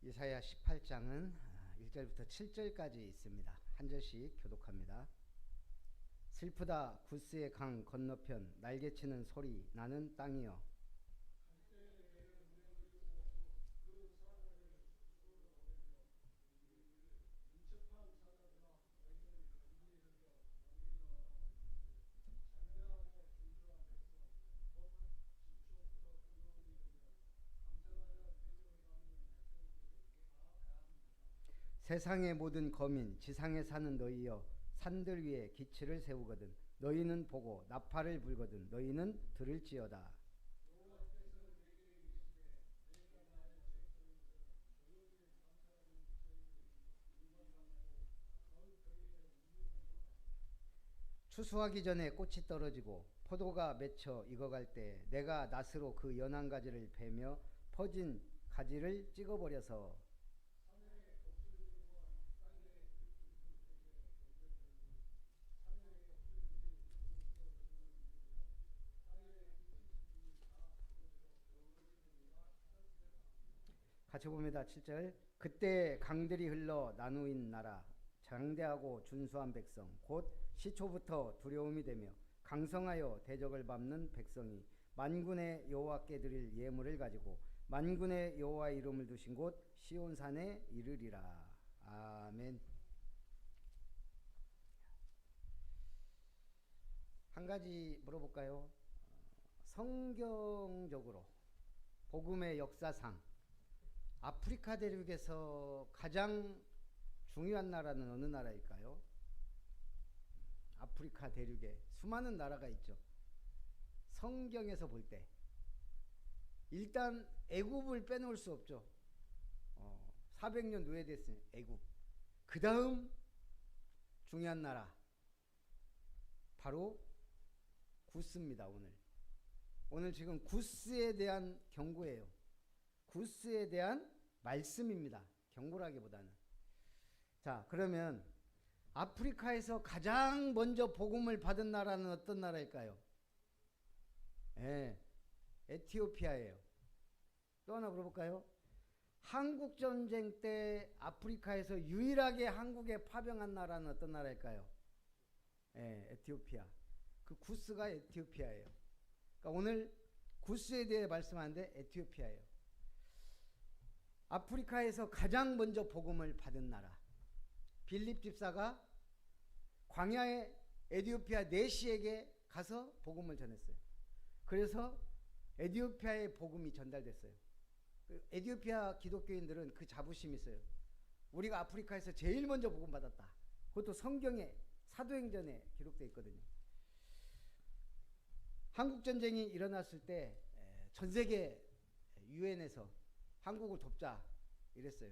이사야 18장은 1절부터 7절까지 있습니다. 한 절씩 교독합니다. 슬프다 구스의 강 건너편 날개치는 소리 나는 땅이여. 세상의 모든 거민 지상에 사는 너희여 산들 위에 기치를 세우거든 너희는 보고 나팔을 불거든 너희는 들을지어다. 추수하기 전에 꽃이 떨어지고 포도가 맺혀 익어갈 때 내가 낫으로 그 연한 가지를 베며 퍼진 가지를 찍어버려서 같이 봅니다. 7절. 그때 강들이 흘러 나누인 나라 장대하고 준수한 백성 곧 시초부터 두려움이 되며 강성하여 대적을 밟는 백성이 만군의 여호와께 드릴 예물을 가지고 만군의 여호와 이름을 두신 곳 시온산에 이르리라. 아멘. 한 가지 물어볼까요? 성경적으로 복음의 역사상 아프리카 대륙에서 가장 중요한 나라는 어느 나라일까요? 아프리카 대륙에 수많은 나라가 있죠. 성경에서 볼 때 일단 애굽을 빼놓을 수 없죠. 400년 노예됐으니 애굽. 그 다음 중요한 나라 바로 구스입니다. 오늘 지금 구스에 대한 경고예요. 구스에 대한 말씀입니다. 경고라기보다는. 자, 그러면 아프리카에서 가장 먼저 복음을 받은 나라는 어떤 나라일까요? 에티오피아예요. 또 하나 물어볼까요? 한국전쟁 때 아프리카에서 유일하게 한국에 파병한 나라는 어떤 나라일까요? 에티오피아. 그 구스가 에티오피아예요. 그러니까 오늘 구스에 대해 말씀하는데 에티오피아예요. 아프리카에서 가장 먼저 복음을 받은 나라. 빌립 집사가 광야의 에티오피아 내시에게 가서 복음을 전했어요. 그래서 에티오피아의 복음이 전달됐어요. 에티오피아 기독교인들은 그 자부심이 있어요. 우리가 아프리카에서 제일 먼저 복음 받았다. 그것도 성경에 사도행전에 기록되어 있거든요. 한국전쟁이 일어났을 때 전 세계 유엔에서 한국을 돕자 이랬어요.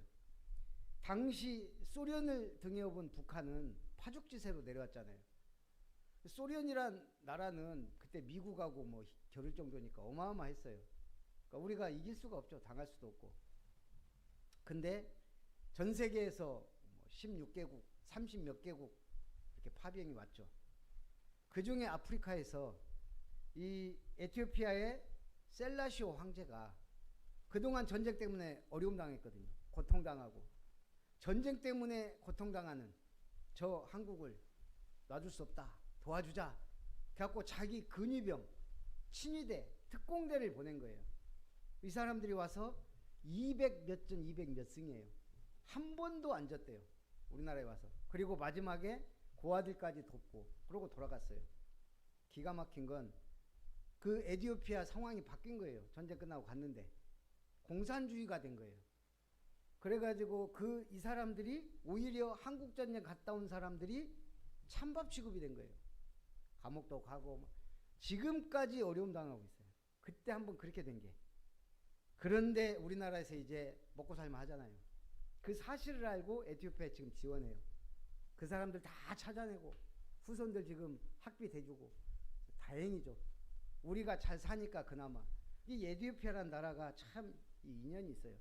당시 소련을 등에 업은 북한은 파죽지세로 내려왔잖아요. 소련이란 나라는 그때 미국하고 뭐 겨룰 정도니까 어마어마했어요. 그러니까 우리가 이길 수가 없죠. 당할 수도 없고. 근데 전 세계에서 16개국, 30몇 개국 이렇게 파병이 왔죠. 그 중에 아프리카에서 이 에티오피아의 셀라시오 황제가 그동안 전쟁 때문에 어려움 당했거든요. 고통당하고. 전쟁 때문에 고통당하는 저 한국을 놔줄 수 없다. 도와주자. 그래갖고 자기 근위병, 친위대, 특공대를 보낸 거예요. 이 사람들이 와서 200몇 전, 200몇 승이에요. 한 번도 안 졌대요. 우리나라에 와서. 그리고 마지막에 고아들까지 돕고 그러고 돌아갔어요. 기가 막힌 건 그 에티오피아 상황이 바뀐 거예요. 전쟁 끝나고 갔는데. 공산주의가 된 거예요. 그래가지고 이 사람들이 오히려 한국전쟁 갔다 온 사람들이 찬밥 취급이 된 거예요. 감옥도 가고 지금까지 어려움 당하고 있어요. 그때 한번 그렇게 된 게. 그런데 우리나라에서 이제 먹고 살만 하잖아요. 그 사실을 알고 에티오피아에 지금 지원해요. 그 사람들 다 찾아내고 후손들 지금 학비 대주고 다행이죠. 우리가 잘 사니까 그나마. 이 에티오피아라는 나라가 참 인연이 있어요.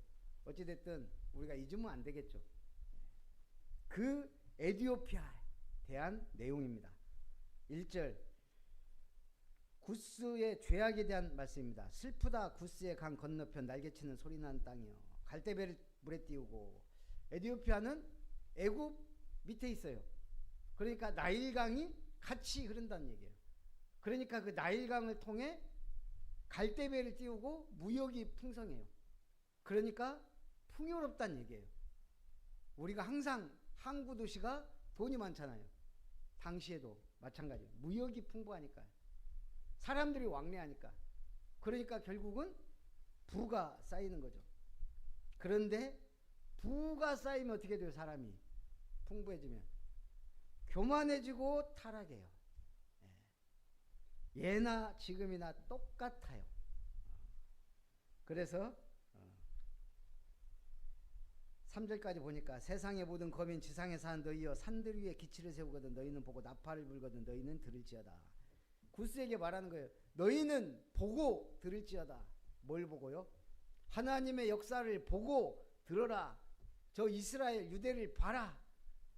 어찌됐든 우리가 잊으면 안 되겠죠. 그 에티오피아에 대한 내용입니다. 1절 구스의 죄악에 대한 말씀입니다. 슬프다 구스의 강 건너편 날개치는 소리난 땅이여. 갈대배를 물에 띄우고, 에티오피아는 애굽 밑에 있어요. 그러니까 나일강이 같이 흐른다는 얘기예요. 그러니까 그 나일강을 통해 갈대배를 띄우고 무역이 풍성해요. 그러니까 풍요롭다는 얘기예요. 우리가 항상 항구 도시가 돈이 많잖아요. 당시에도 마찬가지예요. 무역이 풍부하니까, 사람들이 왕래하니까. 그러니까 결국은 부가 쌓이는 거죠. 그런데 부가 쌓이면 어떻게 돼요? 사람이 풍부해지면 교만해지고 타락해요. 예나 지금이나 똑같아요. 그래서 3절까지 보니까 세상의 모든 거민 지상에 사는 너희여 산들 위에 기치를 세우거든 너희는 보고 나팔을 불거든 너희는 들을지어다. 구스에게 말하는 거예요. 너희는 보고 들을지어다. 뭘 보고요? 하나님의 역사를 보고 들어라. 저 이스라엘 유대를 봐라.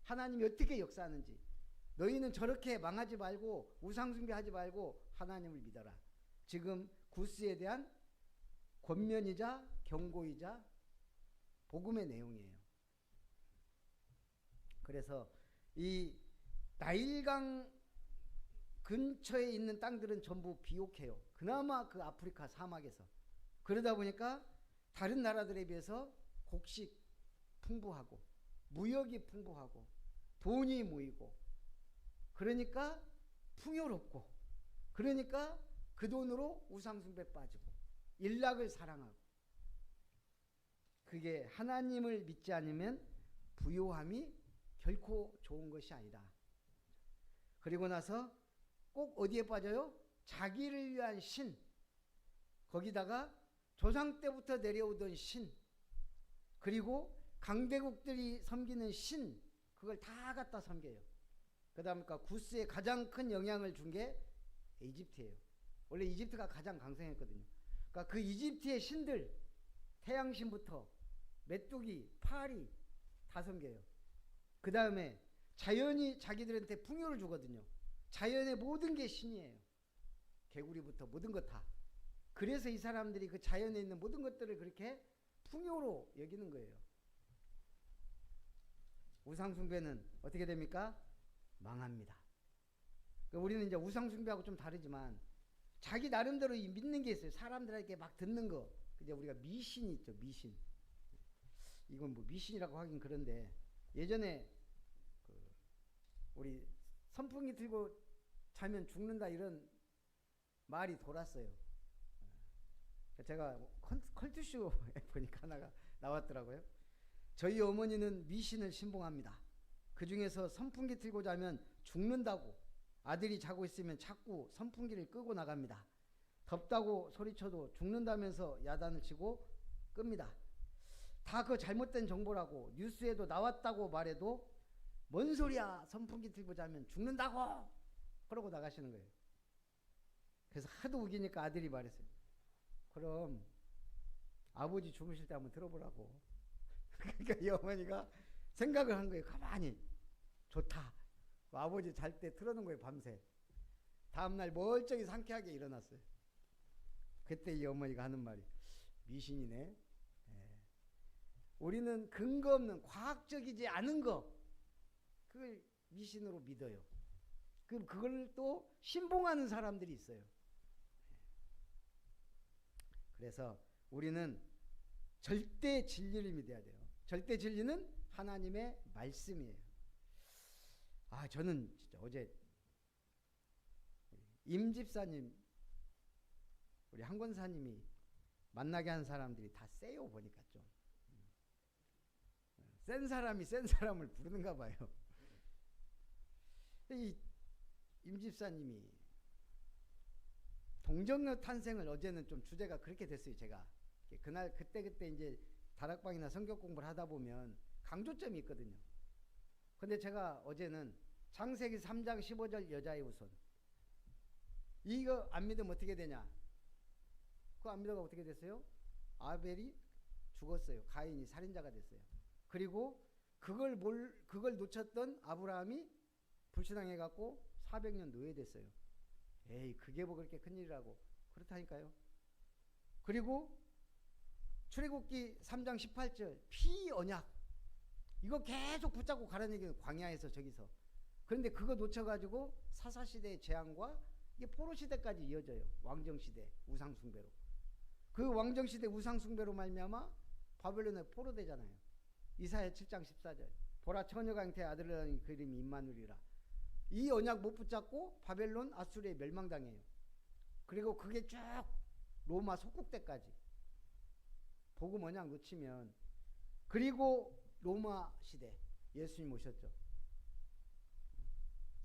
하나님이 어떻게 역사하는지. 너희는 저렇게 망하지 말고 우상숭배하지 말고 하나님을 믿어라. 지금 구스에 대한 권면이자 경고이자 복음의 내용이에요. 그래서 이 나일강 근처에 있는 땅들은 전부 비옥해요. 그나마 그 아프리카 사막에서. 그러다 보니까 다른 나라들에 비해서 곡식 풍부하고 무역이 풍부하고 돈이 모이고, 그러니까 풍요롭고, 그러니까 그 돈으로 우상숭배 빠지고 일락을 사랑하고. 그게 하나님을 믿지 않으면 부요함이 결코 좋은 것이 아니다. 그리고 나서 꼭 어디에 빠져요? 자기를 위한 신, 거기다가 조상 때부터 내려오던 신, 그리고 강대국들이 섬기는 신, 그걸 다 갖다 섬겨요. 그다음에 구스에 가장 큰 영향을 준 게 이집트예요. 원래 이집트가 가장 강성했거든요. 그러니까 그 이집트의 신들, 태양신부터 메뚜기, 파리 다 섬겨요. 그 다음에 자연이 자기들한테 풍요를 주거든요. 자연의 모든 게 신이에요. 개구리부터 모든 것 다. 그래서 이 사람들이 그 자연에 있는 모든 것들을 그렇게 풍요로 여기는 거예요. 우상숭배는 어떻게 됩니까? 망합니다. 그러니까 우리는 이제 우상숭배하고 좀 다르지만 자기 나름대로 믿는 게 있어요. 사람들에게 막 듣는 거. 이제 우리가 미신이 있죠. 미신. 이건 뭐 미신이라고 하긴 그런데, 예전에 우리 선풍기 틀고 자면 죽는다 이런 말이 돌았어요. 제가 컬투쇼에 보니까 하나가 나왔더라고요. 저희 어머니는 미신을 신봉합니다. 그 중에서 선풍기 틀고 자면 죽는다고, 아들이 자고 있으면 자꾸 선풍기를 끄고 나갑니다. 덥다고 소리쳐도 죽는다면서 야단을 치고 끕니다. 다 그 잘못된 정보라고, 뉴스에도 나왔다고 말해도 뭔 소리야, 선풍기 틀고 자면 죽는다고, 그러고 나가시는 거예요. 그래서 하도 우기니까 아들이 말했어요. 그럼 아버지 주무실 때 한번 들어보라고. 그러니까 이 어머니가 생각을 한 거예요. 가만히. 좋다. 아버지 잘 때 틀어놓은 거예요. 밤새. 다음날 멀쩡히 상쾌하게 일어났어요. 그때 이 어머니가 하는 말이 미신이네. 우리는 근거 없는 과학적이지 않은 거, 그걸 미신으로 믿어요. 그걸 또 신봉하는 사람들이 있어요. 저서 우리는 절대 진리를 믿어야 돼요. 절대 진리는 하나님의 말씀이에요. 저는 진짜 어제 임 집사님, 우리 한 권사님이 만나게 한 사람들이 다 세요. 보니까 좀 센 사람이 센 사람을 부르는가 봐요. 이 임 집사님이 동정녀 탄생을, 어제는 좀 주제가 그렇게 됐어요. 제가 그날 그때 이제 다락방이나 성경 공부를 하다 보면 강조점이 있거든요. 근데 제가 어제는 창세기 3장 15절 여자의 후손, 이거 안 믿으면 어떻게 되냐? 그거 안 믿어가 어떻게 됐어요? 아벨이 죽었어요. 가인이 살인자가 됐어요. 그리고 그걸 놓쳤던 아브라함이 불신앙해갖고 400년 노예됐어요. 에이, 그게 뭐 그렇게 큰일이라고. 그렇다니까요. 그리고 출애굽기 3장 18절 피언약 이거 계속 붙잡고 가라는 얘기예요. 광야에서 저기서. 그런데 그거 놓쳐가지고 사사시대의 재앙과 이게 포로시대까지 이어져요. 왕정시대 우상숭배로. 그 왕정시대 우상숭배로 말미암아 바벨론에 포로되잖아요. 이사야 7장 14절 보라 처녀가 잉태의 아들을 낳으니 그 이름이 임마누리라. 이 언약 못 붙잡고 바벨론 아수르에 멸망당해요. 그리고 그게 쭉 로마 속국 때까지 복음 언약 놓치면 그리고 로마 시대 예수님 오셨죠.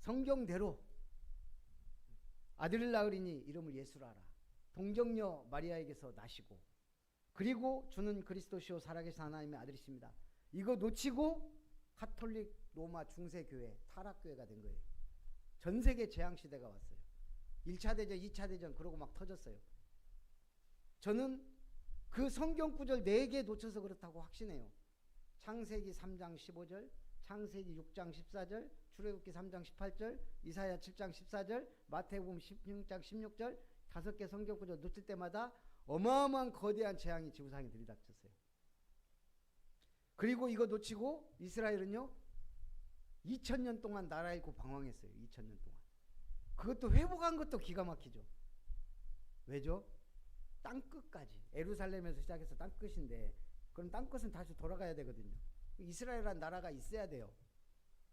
성경대로 아들을 낳으리니 이름을 예수라 하라. 동정녀 마리아에게서 나시고 그리고 주는 그리스도시요 살아계신 하나님의 아들이십니다. 이거 놓치고 가톨릭 로마 중세교회 타락교회가 된 거예요. 전 세계 재앙시대가 왔어요. 1차 대전 2차 대전 그러고 막 터졌어요. 저는 그 성경 구절 4개 놓쳐서 그렇다고 확신해요. 창세기 3장 15절, 창세기 6장 14절, 출애굽기 3장 18절, 이사야 7장 14절, 마태복음 16장 16절 5개 성경 구절 놓칠 때마다 어마어마한 거대한 재앙이 지구상에 들이닥쳤어요. 그리고 이거 놓치고 이스라엘은요 2000년 동안 나라 잃고 방황했어요. 2000년 동안. 그것도 회복한 것도 기가 막히죠. 왜죠? 땅끝까지 에루살렘에서 시작해서 땅끝인데 그럼 땅끝은 다시 돌아가야 되거든요. 이스라엘이라는 나라가 있어야 돼요.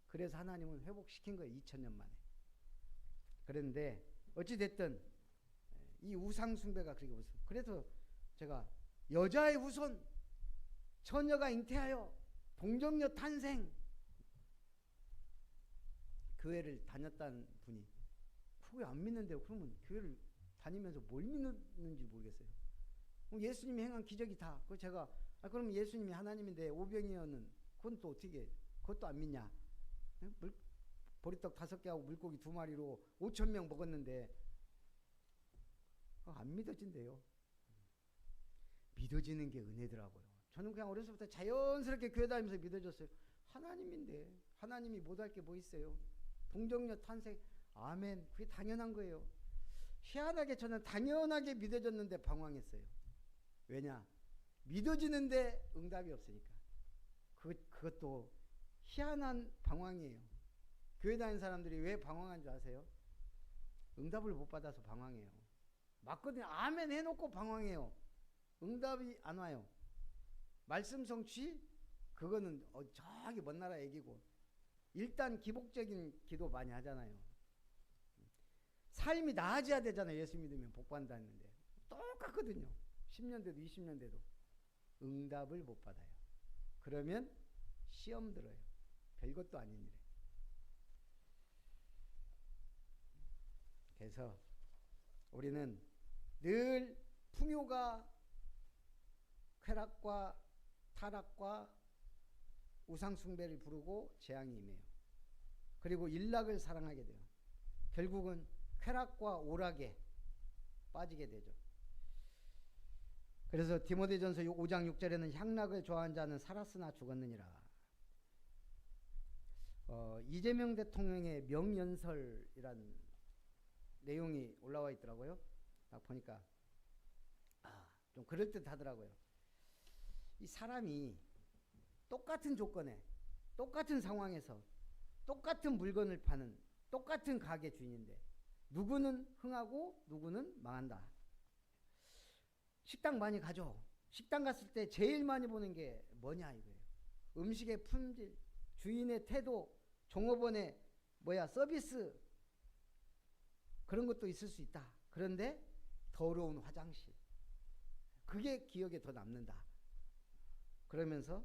그래서 하나님은 회복시킨 거예요. 2000년 만에. 그런데 어찌됐든 이 우상숭배가 그렇게 무슨 그래서 제가 여자의 후손 처녀가 잉태하여 동정녀 탄생 교회를 다녔다는 분이 그거 안 믿는데요. 그러면 교회를 다니면서 뭘 믿는지 모르겠어요. 예수님이 행한 기적이 다 그 제가 그럼 예수님이 하나님인데 오병이어는 그건 또 어떻게 그것도 안 믿냐? 보리떡 5개하고 물고기 2마리로 5,000명 먹었는데 안 믿어진대요. 믿어지는 게 은혜더라고요. 저는 그냥 어려서부터 자연스럽게 교회 다니면서 믿어졌어요. 하나님인데 하나님이 못할 게 뭐 있어요? 동정녀 탄생 아멘. 그게 당연한 거예요. 희한하게 저는 당연하게 믿어졌는데 방황했어요. 왜냐? 믿어지는데 응답이 없으니까. 그것도 희한한 방황이에요. 교회 다니는 사람들이 왜 방황한 줄 아세요? 응답을 못 받아서 방황해요. 맞거든요. 아멘 해놓고 방황해요. 응답이 안 와요. 말씀 성취? 그거는 저기 먼 나라 얘기고 일단 기복적인 기도 많이 하잖아요. 삶이 나아져야 되잖아요. 예수 믿으면 복 받는다는데 똑같거든요. 10년 돼도 20년 돼도 응답을 못 받아요. 그러면 시험 들어요. 별것도 아닌 일에. 그래서 우리는 늘 풍요가 쾌락과 타락과 우상숭배를 부르고 재앙이 임해요. 그리고 일락을 사랑하게 돼요. 결국은 쾌락과 오락에 빠지게 되죠. 그래서 디모데전서 5장 6절에는 향락을 좋아하는 자는 살았으나 죽었느니라. 이재명 대통령의 명연설이란 내용이 올라와 있더라고요. 딱 보니까 좀 그럴듯하더라고요. 이 사람이 똑같은 조건에 똑같은 상황에서 똑같은 물건을 파는 똑같은 가게 주인인데 누구는 흥하고 누구는 망한다. 식당 많이 가죠. 식당 갔을 때 제일 많이 보는 게 뭐냐 이거예요. 음식의 품질, 주인의 태도, 종업원의 서비스 그런 것도 있을 수 있다. 그런데 더러운 화장실 그게 기억에 더 남는다. 그러면서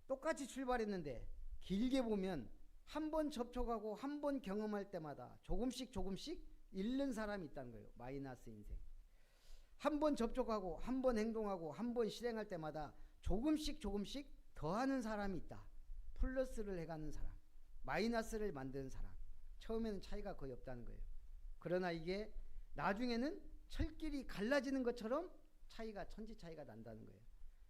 똑같이 출발했는데 길게 보면 한 번 접촉하고 한 번 경험할 때마다 조금씩 잃는 사람이 있다는 거예요. 마이너스 인생. 한 번 접촉하고 한 번 행동하고 한 번 실행할 때마다 조금씩 더하는 사람이 있다. 플러스를 해가는 사람, 마이너스를 만드는 사람. 처음에는 차이가 거의 없다는 거예요. 그러나 이게 나중에는 철길이 갈라지는 것처럼 천지 차이가 난다는 거예요.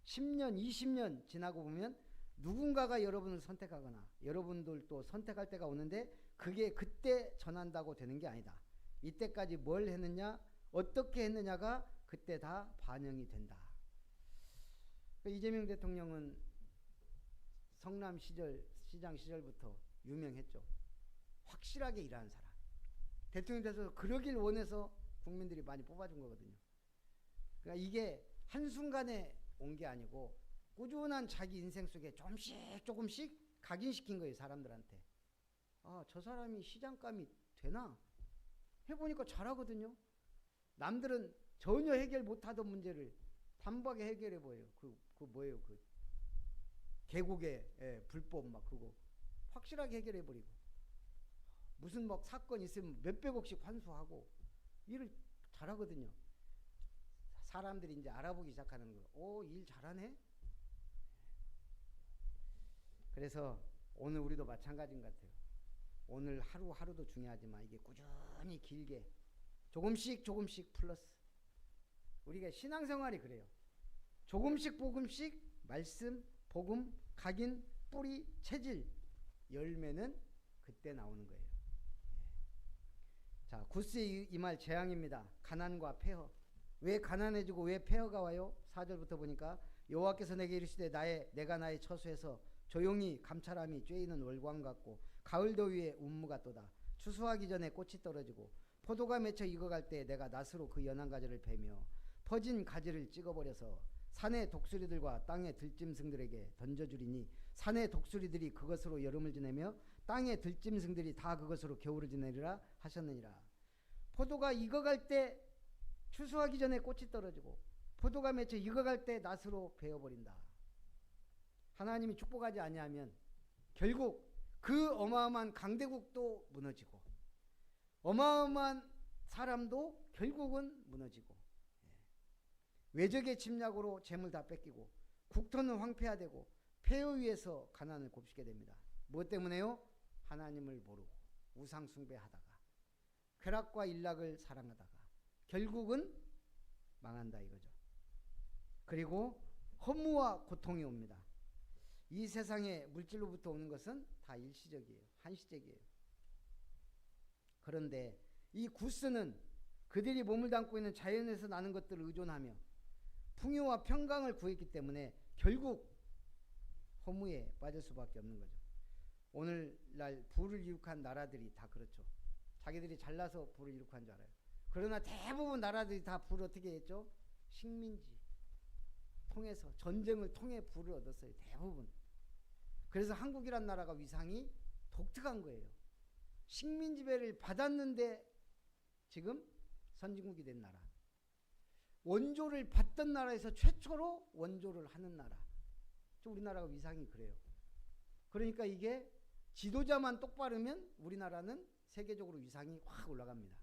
10년, 20년 지나고 보면 누군가가 여러분을 선택하거나 여러분들도 선택할 때가 오는데 그게 그때 전한다고 되는 게 아니다. 이때까지 뭘 했느냐, 어떻게 했느냐가 그때 다 반영이 된다. 이재명 대통령은 성남 시장 시절부터 유명했죠. 확실하게 일하는 사람. 대통령 돼서 그러길 원해서 국민들이 많이 뽑아준 거거든요. 그러니까 이게 한순간에 온 게 아니고 꾸준한 자기 인생 속에 조금씩 각인시킨 거예요, 사람들한테. 아, 저 사람이 시장감이 되나? 해보니까 잘하거든요. 남들은 전혀 해결 못하던 문제를 단박에 해결해 보여요. 그 뭐예요? 그 계곡의 불법 막 그거 확실하게 해결해 버리고, 무슨 막 사건 있으면 몇백억씩 환수하고 일을 잘하거든요. 사람들이 이제 알아보기 시작하는 거예요. 오, 일 잘하네. 그래서 오늘 우리도 마찬가지인 것 같아요. 오늘 하루하루도 중요하지만 이게 꾸준히 길게 조금씩 플러스. 우리가 신앙생활이 그래요. 조금씩 말씀, 복음, 각인, 뿌리, 체질, 열매는 그때 나오는 거예요. 자, 구스의 이 말 재앙입니다. 가난과 폐허. 왜 가난해지고 왜 폐허가 와요? 4절부터 보니까 여호와께서 내게 이르시되 내가 나의 처소에서 조용히 감찰함이 쬐이는 월광 같고 가을 더위에 운무가 또다. 추수하기 전에 꽃이 떨어지고 포도가 맺혀 익어갈 때 내가 낫으로 그 연한 가지를 베며 퍼진 가지를 찍어버려서 산의 독수리들과 땅의 들짐승들에게 던져주리니 산의 독수리들이 그것으로 여름을 지내며 땅의 들짐승들이 다 그것으로 겨울을 지내리라 하셨느니라. 포도가 익어갈 때 추수하기 전에 꽃이 떨어지고 포도가 맺혀 익어갈 때 낫으로 베어버린다. 하나님이 축복하지 아니하면 결국 그 어마어마한 강대국도 무너지고 어마어마한 사람도 결국은 무너지고, 외적의 침략으로 재물 다 뺏기고 국토는 황폐화되고 폐허 위에서 가난을 곱씹게 됩니다. 무엇 때문에요? 하나님을 모르고 우상 숭배하다가 쾌락과 일락을 사랑하다가 결국은 망한다 이거죠. 그리고 허무와 고통이 옵니다. 이 세상에 물질로부터 오는 것은 다 일시적이에요. 한시적이에요. 그런데 이 구스는 그들이 몸을 담고 있는 자연에서 나는 것들을 의존하며 풍요와 평강을 구했기 때문에 결국 허무에 빠질 수밖에 없는 거죠. 오늘날 부를 이룩한 나라들이 다 그렇죠. 자기들이 잘나서 부를 이룩한 줄 알아요. 그러나 대부분 나라들이 다 부를 어떻게 했죠? 식민지 통해서, 전쟁을 통해 부를 얻었어요. 대부분. 그래서 한국이란 나라가 위상이 독특한 거예요. 식민 지배를 받았는데 지금 선진국이 된 나라. 원조를 받던 나라에서 최초로 원조를 하는 나라. 우리나라가 위상이 그래요. 그러니까 이게 지도자만 똑바르면 우리나라는 세계적으로 위상이 확 올라갑니다.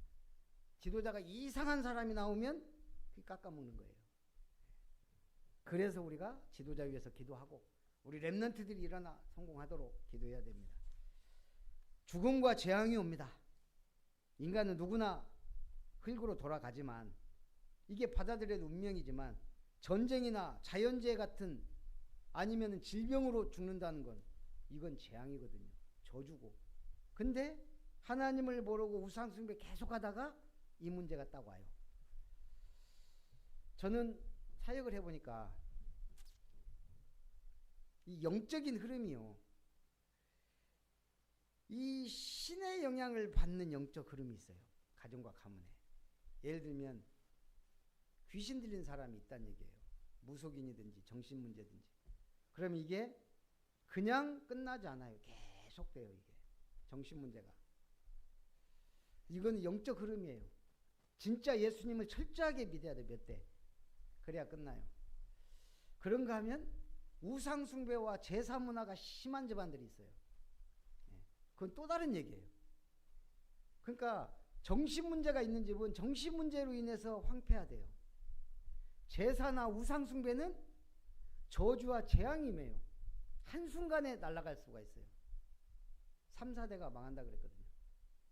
지도자가 이상한 사람이 나오면 그게 깎아먹는 거예요. 그래서 우리가 지도자 위해서 기도하고 우리 렘넌트들이 일어나 성공하도록 기도해야 됩니다. 죽음과 재앙이 옵니다. 인간은 누구나 흙으로 돌아가지만 이게 받아들여야 운명이지만 전쟁이나 자연재해 같은 아니면 질병으로 죽는다는 건 이건 재앙이거든요. 저주고. 근데 하나님을 모르고 우상숭배 계속하다가 이 문제가 딱 와요. 저는 사역을 해보니까 이 영적인 흐름이요, 이 신의 영향을 받는 영적 흐름이 있어요. 가정과 가문에. 예를 들면 귀신 들린 사람이 있다는 얘기예요. 무속인이든지 정신문제든지. 그럼 이게 그냥 끝나지 않아요. 계속돼요. 이게 정신문제가. 이건 영적 흐름이에요. 진짜 예수님을 철저하게 믿어야 돼. 몇 대. 그래야 끝나요. 그런가 하면 우상숭배와 제사문화가 심한 집안들이 있어요. 그건 또 다른 얘기예요. 그러니까 정신문제가 있는 집은 정신문제로 인해서 황폐화돼요. 제사나 우상숭배는 저주와 재앙이매요. 한순간에 날아갈 수가 있어요. 3, 4대가 망한다 그랬거든요.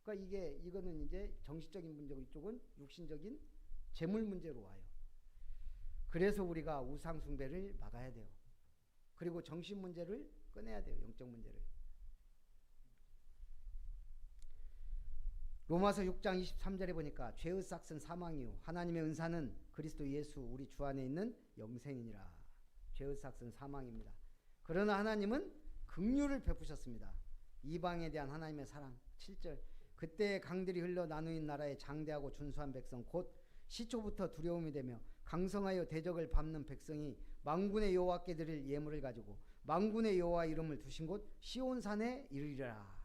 그러니까 이거는 이제 정신적인 문제고 이쪽은 육신적인 재물 문제로 와요. 그래서 우리가 우상숭배를 막아야 돼요. 그리고 정신 문제를 꺼내야 돼요. 영적 문제를. 로마서 6장 23절에 보니까 죄의 삭은 사망이요 하나님의 은사는 그리스도 예수 우리 주 안에 있는 영생이니라. 죄의 삭은 사망입니다. 그러나 하나님은 긍휼을 베푸셨습니다. 이방에 대한 하나님의 사랑. 7절 그때 강들이 흘러 나누인 나라에 장대하고 준수한 백성 곧 시초부터 두려움이 되며 강성하여 대적을 밟는 백성이 만군의 여호와께 드릴 예물을 가지고 만군의 여호와 이름을 두신 곳 시온산에 이르리라.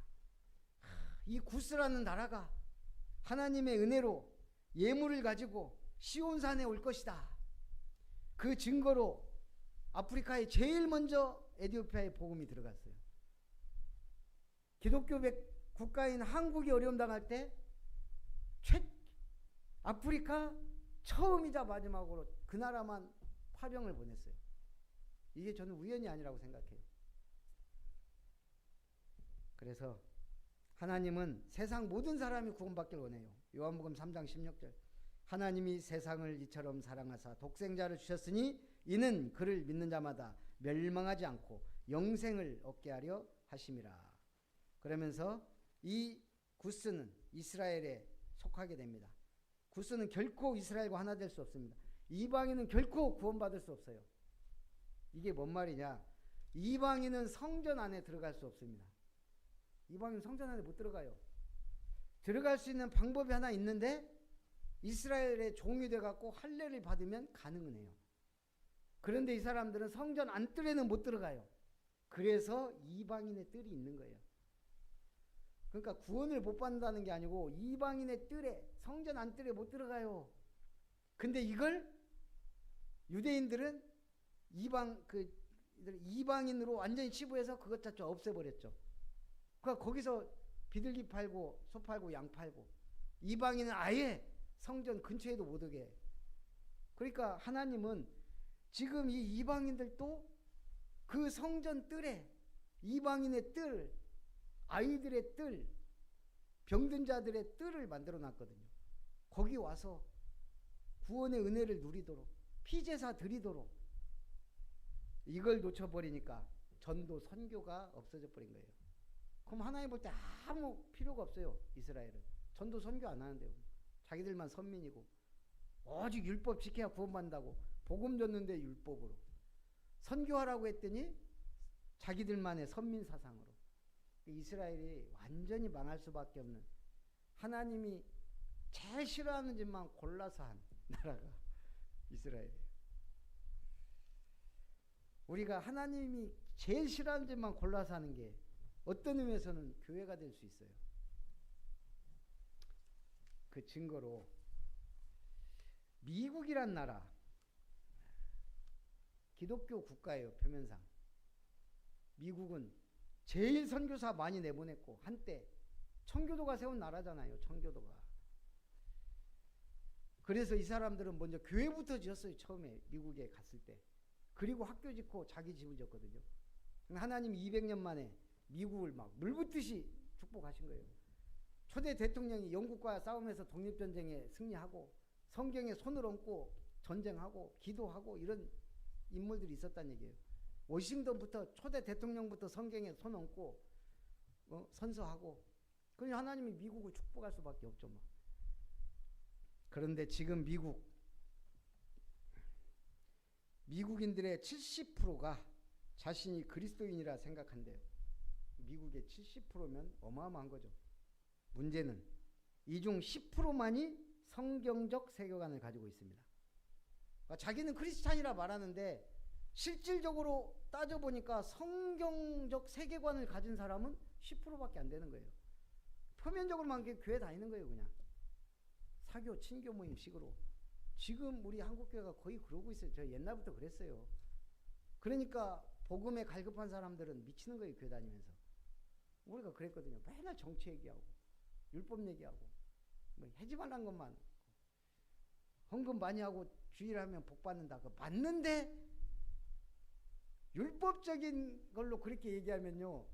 이 구스라는 나라가 하나님의 은혜로 예물을 가지고 시온산에 올 것이다. 그 증거로 아프리카에 제일 먼저 에티오피아에 복음이 들어갔어요. 기독교 국가인 한국이 어려움 당할 때 아프리카 처음이자 마지막으로 그 나라만 파병을 보냈어요. 이게 저는 우연이 아니라고 생각해요. 그래서 하나님은 세상 모든 사람이 구원받기를 원해요. 요한복음 3장 16절 하나님이 세상을 이처럼 사랑하사 독생자를 주셨으니 이는 그를 믿는 자마다 멸망하지 않고 영생을 얻게 하려 하심이라. 그러면서 이 구스는 이스라엘에 속하게 됩니다. 구스는 결코 이스라엘과 하나 될 수 없습니다. 이방인은 결코 구원받을 수 없어요. 이게 뭔 말이냐? 이방인은 성전 안에 들어갈 수 없습니다. 이방인은 성전 안에 못 들어가요. 들어갈 수 있는 방법이 하나 있는데 이스라엘의 종이 돼갖고 할례를 받으면 가능은 해요. 그런데 이 사람들은 성전 안뜰에는 못 들어가요. 그래서 이방인의 뜰이 있는 거예요. 그러니까 구원을 못 받는다는 게 아니고 이방인의 뜰에 성전 안뜰에 못 들어가요. 근데 이걸 유대인들은 이방인으로 완전히 치부해서 그것 자체 없애버렸죠. 그러니까 거기서 비둘기 팔고 소 팔고 양 팔고 이방인은 아예 성전 근처에도 못 오게. 그러니까 하나님은 지금 이 이방인들도 그 성전 뜰에 이방인의 뜰, 아이들의 뜰, 병든 자들의 뜰을 만들어 놨거든요. 거기 와서 구원의 은혜를 누리도록 피제사 드리도록. 이걸 놓쳐버리니까 전도 선교가 없어져 버린 거예요. 그럼 하나님 볼 때 아무 필요가 없어요. 이스라엘은 전도 선교 안 하는데요. 자기들만 선민이고 오직 율법 지켜야 구원받는다고 복음 줬는데 율법으로 선교하라고 했더니 자기들만의 선민 사상으로 이스라엘이 완전히 망할 수밖에 없는, 하나님이 제일 싫어하는 짓만 골라서 한 나라가 이스라엘이에요. 우리가 하나님이 제일 싫어하는 짓만 골라서 하는 게 어떤 의미에서는 교회가 될 수 있어요. 그 증거로 미국이란 나라, 기독교 국가예요. 표면상 미국은 제일 선교사 많이 내보냈고 한때 청교도가 세운 나라잖아요. 청교도가. 그래서 이 사람들은 먼저 교회부터 지었어요. 처음에 미국에 갔을 때. 그리고 학교 짓고 자기 집을 졌거든요. 하나님이 200년 만에 미국을 막 물붓듯이 축복하신 거예요. 초대 대통령이 영국과 싸움에서 독립전쟁에 승리하고 성경에 손을 얹고 전쟁하고 기도하고 이런 인물들이 있었다는 얘기예요. 워싱턴부터 초대 대통령부터 성경에 손 얹고 선서하고. 그러니 하나님이 미국을 축복할 수밖에 없죠. 뭐. 그런데 지금 미국인들의 70%가 자신이 그리스도인이라 생각한대요. 미국의 70%면 어마어마한 거죠. 문제는 이 중 10%만이 성경적 세계관을 가지고 있습니다. 그러니까 자기는 크리스찬이라 말하는데 실질적으로 따져보니까 성경적 세계관을 가진 사람은 10%밖에 안 되는 거예요. 표면적으로만 교회 다니는 거예요. 그냥 사교, 친교 모임식으로. 지금 우리 한국교회가 거의 그러고 있어요. 저 옛날부터 그랬어요. 그러니까 복음에 갈급한 사람들은 미치는 거예요. 교회 다니면서. 우리가 그랬거든요. 맨날 정치 얘기하고 율법 얘기하고 뭐 하지 말란 것만, 헌금 많이 하고 주일하면 복 받는다. 그거 맞는데 율법적인 걸로 그렇게 얘기하면요,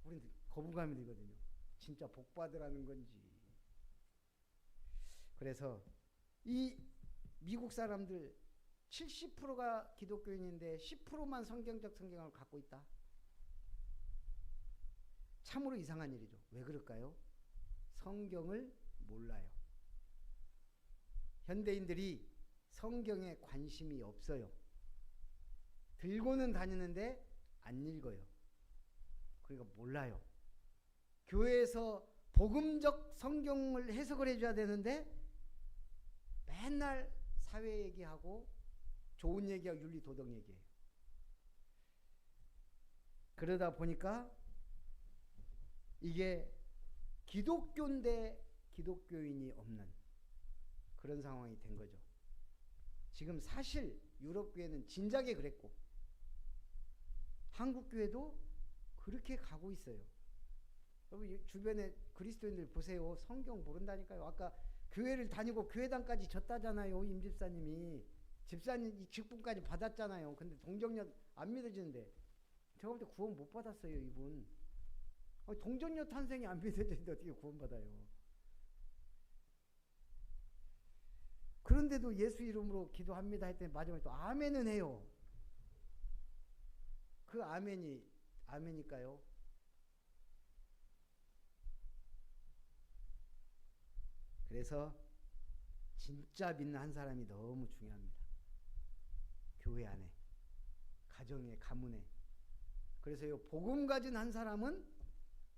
우리는 거부감이 들거든요. 진짜 복 받으라는 건지. 그래서 이 미국 사람들 70%가 기독교인인데 10%만 성경적 성경을 갖고 있다. 참으로 이상한 일이죠. 왜 그럴까요? 성경을 몰라요. 현대인들이 성경에 관심이 없어요. 들고는 다니는데 안 읽어요. 그러니까 몰라요. 교회에서 복음적 성경을 해석을 해줘야 되는데 맨날 사회 얘기하고 좋은 얘기하고 윤리 도덕 얘기해요. 그러다 보니까 이게 기독교인데 기독교인이 없는 그런 상황이 된 거죠. 지금 사실 유럽 교회는 진작에 그랬고 한국 교회도 그렇게 가고 있어요. 여러분 주변에 그리스도인들 보세요. 성경 모른다니까요. 아까 교회를 다니고 교회당까지 졌다잖아요. 임 집사님이. 집사님 직분까지 받았잖아요. 근데 동정녀 안 믿어지는데 제가 볼 때 구원 못 받았어요. 이분. 동정녀 탄생이 안 믿어지는데 어떻게 구원 받아요. 그런데도 예수 이름으로 기도합니다 했더니 마지막에 또 아멘은 해요. 그 아멘이 아멘일까요? 그래서 진짜 믿는 한 사람이 너무 중요합니다. 교회 안에, 가정에, 가문에. 그래서 이 복음 가진 한 사람은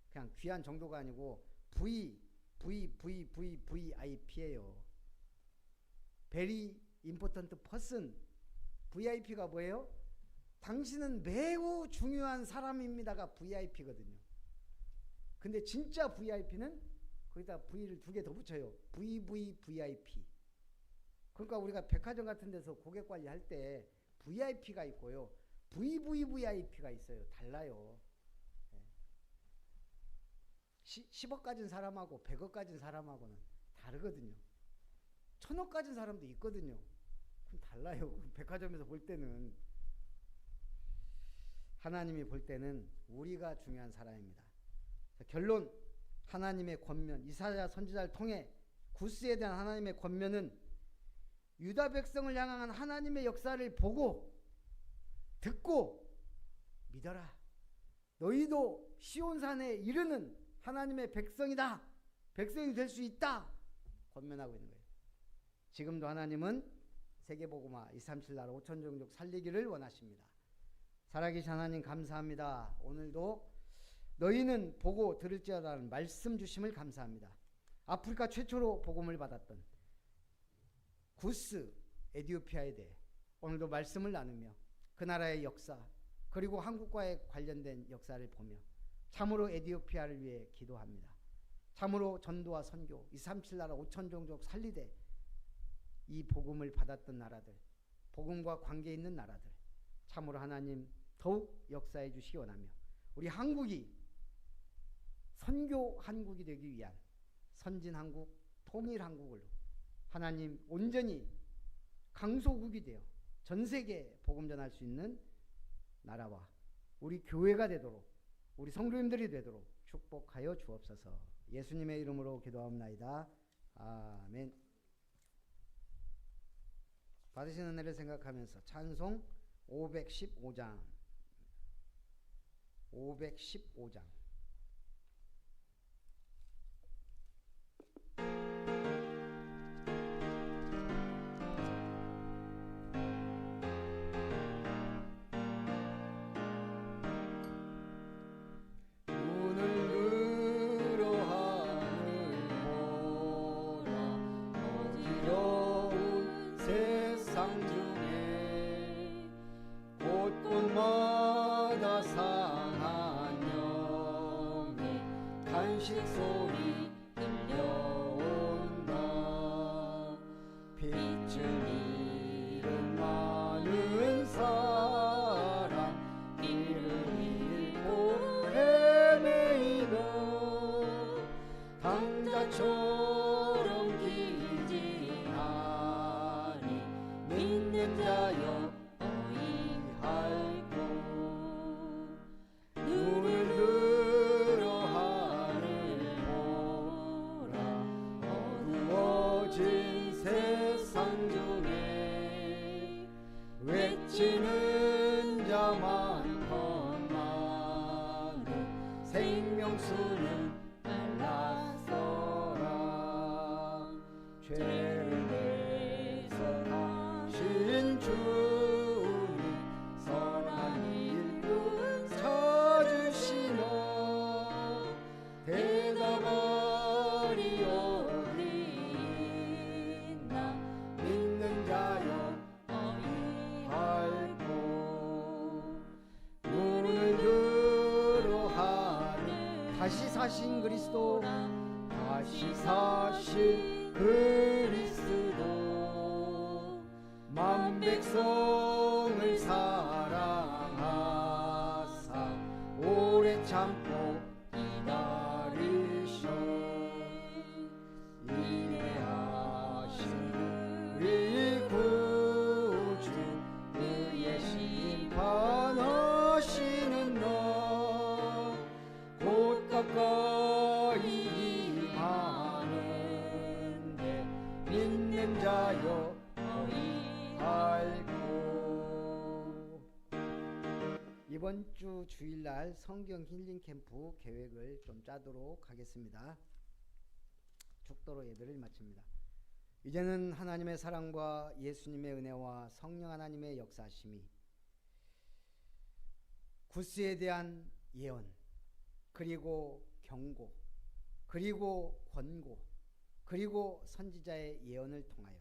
그냥 귀한 정도가 아니고 VIP예요. Very important person. VIP가 뭐예요? 당신은 매우 중요한 사람입니다가 VIP거든요. 근데 진짜 VIP는 거기다 V를 2개 더 붙여요. VVVIP. 그러니까 우리가 백화점 같은 데서 고객 관리할 때 VIP가 있고요. VVVIP가 있어요. 달라요. 10억 가진 사람하고 100억 가진 사람하고는 다르거든요. 1000억 가진 사람도 있거든요. 그럼 달라요. 백화점에서 볼 때는. 하나님이 볼 때는 우리가 중요한 사람입니다. 결론, 하나님의 권면, 이사야 선지자를 통해 구스에 대한 하나님의 권면은 유다 백성을 향한 하나님의 역사를 보고 듣고 믿어라. 너희도 시온산에 이르는 하나님의 백성이다. 백성이 될 수 있다. 권면하고 있는 거예요. 지금도 하나님은 세계복음화 237 나라 5천 종족 살리기를 원하십니다. 살아계신 하나님 감사합니다. 오늘도 너희는 보고 들을지어다라는 말씀 주심을 감사합니다. 아프리카 최초로 복음을 받았던 구스 에티오피아에 대해 오늘도 말씀을 나누며 그 나라의 역사 그리고 한국과의 관련된 역사를 보며 참으로 에티오피아를 위해 기도합니다. 참으로 전도와 선교 237 나라 5천 종족 살리되 이 복음을 받았던 나라들, 복음과 관계 있는 나라들 참으로 하나님 더욱 역사해 주시기 원하며 우리 한국이 선교 한국이 되기 위한 선진 한국, 통일 한국으로 하나님 온전히 강소국이 되어 전 세계에 복음 전할 수 있는 나라와 우리 교회가 되도록 우리 성도님들이 되도록 축복하여 주옵소서. 예수님의 이름으로 기도합나이다. 아멘. 받으신 은혜를 생각하면서 찬송 515장 515장 소리 들려온다. 빛을 잃은 많은 사람 길을 잃고 헤매이는 당자처럼 기진하니 믿는 자여 어이할고 눈을 들어 세상 중에 외치는 자 많건만은 생명수는 말랐어라. 죄를 내서 가신 주님 선 사신 그리스도 다시 사신 그리스도 만 백성을 사랑하사 오래 참고 기다리셔 인내하신 우리 구주 그의 심판하시는 날 곧 가까이 임하는데 믿는 자여 너희 알고. 이번 주 주일날 성경 힐링 캠프 계획을 좀 짜도록 하겠습니다. 축도로 예배를 마칩니다. 이제는 하나님의 사랑과 예수님의 은혜와 성령 하나님의 역사심이 구스에 대한 예언 그리고 경고 그리고 권고 그리고 선지자의 예언을 통하여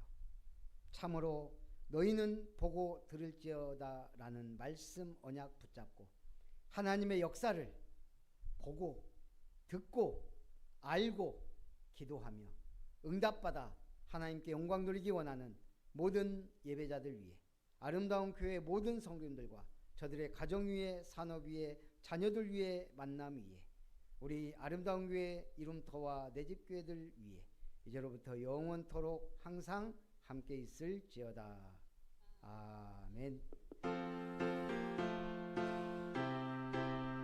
참으로 너희는 보고 들을지어다 라는 말씀 언약 붙잡고 하나님의 역사를 보고 듣고 알고 기도하며 응답받아 하나님께 영광 돌리기 원하는 모든 예배자들 위해 아름다운 교회 모든 성도님들과 저들의 가정 위에 산업 위에 자녀들 위에 만남 위에 우리 아름다운 교회 이름터와 내 집 교회들 위에 이제로부터 영원토록 항상 함께 있을지어다. 아멘.